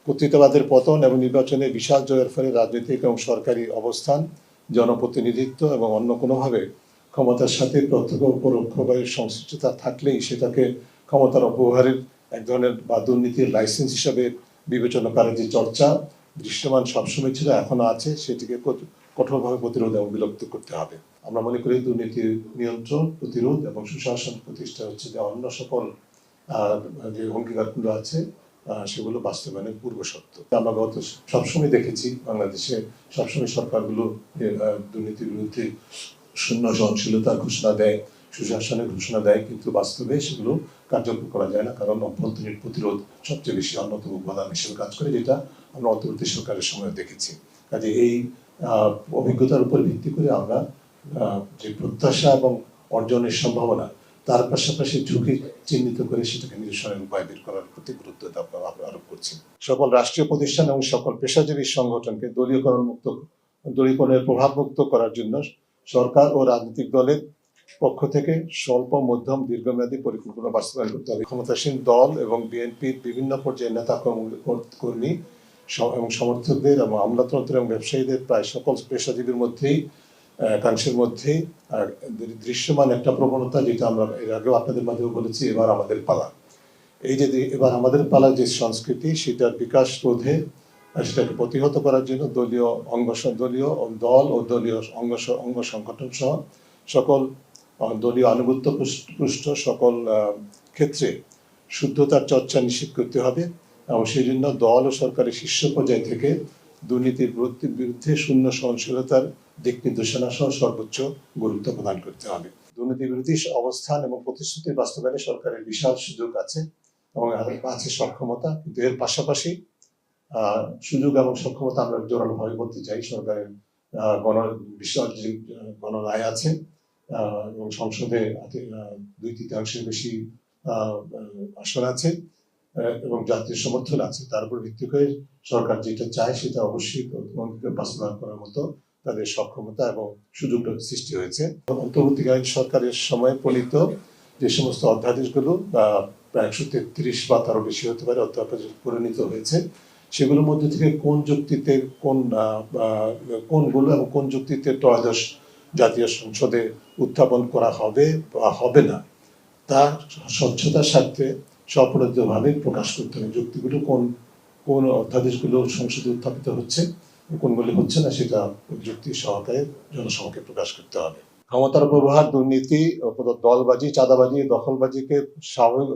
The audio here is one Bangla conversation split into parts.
কর্তৃত্ববাদের পতন এবং নির্বাচনে বিশাল জয়ের ফলে রাজনৈতিক এবং সরকারি অবস্থান, জনপ্রতিনিধিত্ব এবং অন্য কোনোভাবে ক্ষমতার সাথে প্রত্যক্ষ ও পরোক্ষভাবে সংশ্লিষ্টতা থাকলেই সেটাকে ক্ষমতার অপব্যবহারের এক ধরনের বা দুর্নীতির লাইসেন্স হিসাবে বিবেচনা করার যে চর্চা দৃশ্যমান সবসময় ছিল, এখনো আছে, সেটিকে কঠোরভাবে প্রতিরোধ এবং বিলুপ্ত করতে হবে। আমরা মনে করি দুর্নীতির নিয়ন্ত্রণ, প্রতিরোধ এবং সুশাসন প্রতিষ্ঠা হচ্ছে যে অন্য সকল যে অঙ্গীকারগুলো আছে সেগুলো বাস্তবায়নের পূর্ব শর্ত। আমরা গত সবসময় দেখেছি বাংলাদেশে সবসময় সরকারগুলো দুর্নীতির বিরুদ্ধে শূন্য সহনশীলতার ঘোষণা দেয়, সুশাসনের ঘোষণা দেয়, কিন্তু বাস্তবে সেগুলো কার্যকর করা যায় না, কারণ অভ্যন্তরীণ প্রতিরোধ সবচেয়ে বেশি অন্যতম উপাদান হিসেবে কাজ করে, যেটা আমরা অন্তর্বর্তী সরকারের সময় দেখেছি। কাজে এই অভিজ্ঞতার উপর ভিত্তি করে আমরা যে প্রত্যাশা এবং অর্জনের সম্ভাবনা, তার পাশাপাশি ঝুঁকি চিহ্নিত করে সেটাকে নিরসনের উপায় বের করার প্রতি গুরুত্ব আরোপ করছি। সকল রাষ্ট্রীয় প্রতিষ্ঠান এবং সকল পেশাজীবী সংগঠনকে দলীয়করণের প্রভাব মুক্ত করার জন্য সরকার ও রাজনৈতিক দলের পক্ষ থেকে স্বল্প, মধ্যম, দীর্ঘমেয়াদী পরিকল্পনা বাস্তবায়ন করতে হবে। ক্ষমতাসীন দল এবং বিএনপির বিভিন্ন পর্যায়ের নেতা কর্মী এবং সমর্থকদের এবং আমলাতন্ত্র এবং ব্যবসায়ীদের প্রায় সকল পেশাজীবীর মধ্যেই একাংশের মধ্যে দৃশ্যমান একটা প্রবণতা, যেটা আমরা এর আগেও আপনাদের মাঝেও বলেছি, এবার আমাদের পালা। এই যে এবার আমাদের পালা যে সংস্কৃতি, সেটার বিকাশ রোধে, সেটাকে প্রতিহত করার জন্য দলীয় দল ও দলীয় অঙ্গ সংগঠন সহ সকল দলীয় আনুগত্য পুষ্ট সকল ক্ষেত্রে শুদ্ধতার চর্চা নিশ্চিত করতে হবে এবং সেই জন্য দল ও সরকারের শীর্ষ পর্যায় থেকে দুর্নীতির বিরুদ্ধে শূন্য সহনশীলতার দিক নির্দেশনা সহ সর্বোচ্চ গুরুত্ব প্রদান করতে হবে। দুর্নীতি বিরোধী অবস্থান এবং প্রতিশ্রুতির বাস্তবায়নে সরকারের বিশাল সুযোগ আছে এবং আছে সক্ষমতা, কিন্তু এর পাশাপাশি সুযোগ এবং সক্ষমতা আমরা জোরালোভাবে বলতে চাই। সরকারের বিশাল যে গণরায় আছে এবং সংসদে 2/3 বেশি আসন আছে এবং জাতীয় সমর্থন আছে, তার উপর ভিত্তি করে সরকার যেটা চায় সেটা অবশ্যই বাস্তবায়ন করার মতো তাদের সক্ষমতা এবং সুযোগ সৃষ্টি হয়েছে। অন্তর্বর্তীকালীন সরকারের সময় প্রণীত যে সমস্ত অধ্যাদেশগুলো প্রায় 133 বা তারও বেশি হতে পারে অধ্যাদেশ পরিণত হয়েছে, সেগুলোর মধ্যে থেকে কোন যুক্তিতে কোনগুলো এবং কোন যুক্তিতে ত্রয়োদশ জাতীয় সংসদে উত্থাপন করা হবে বা হবে না, তার স্বচ্ছতার স্বার্থে স্বপ্রণোদিতভাবে প্রকাশ করতে হবে। যুক্তিগুলো কোন অধ্যাদেশগুলো সংসদে উত্থাপিত হচ্ছে, কোনগুলি হচ্ছে না, সেটা যুক্তি সহকারে জনসমক্ষে প্রকাশ করতে হবে। ক্ষমতার অপব্যবহার, দুর্নীতি, দলবাজি, চাঁদাবাজি, দখলবাজিকে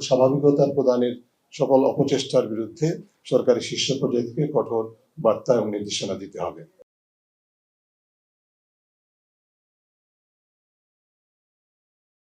স্বাভাবিকতার প্রদানের সকল অপচেষ্টার বিরুদ্ধে সরকারের শীর্ষ পর্যায় থেকে কঠোর বার্তা এবং নির্দেশনা দিতে হবে।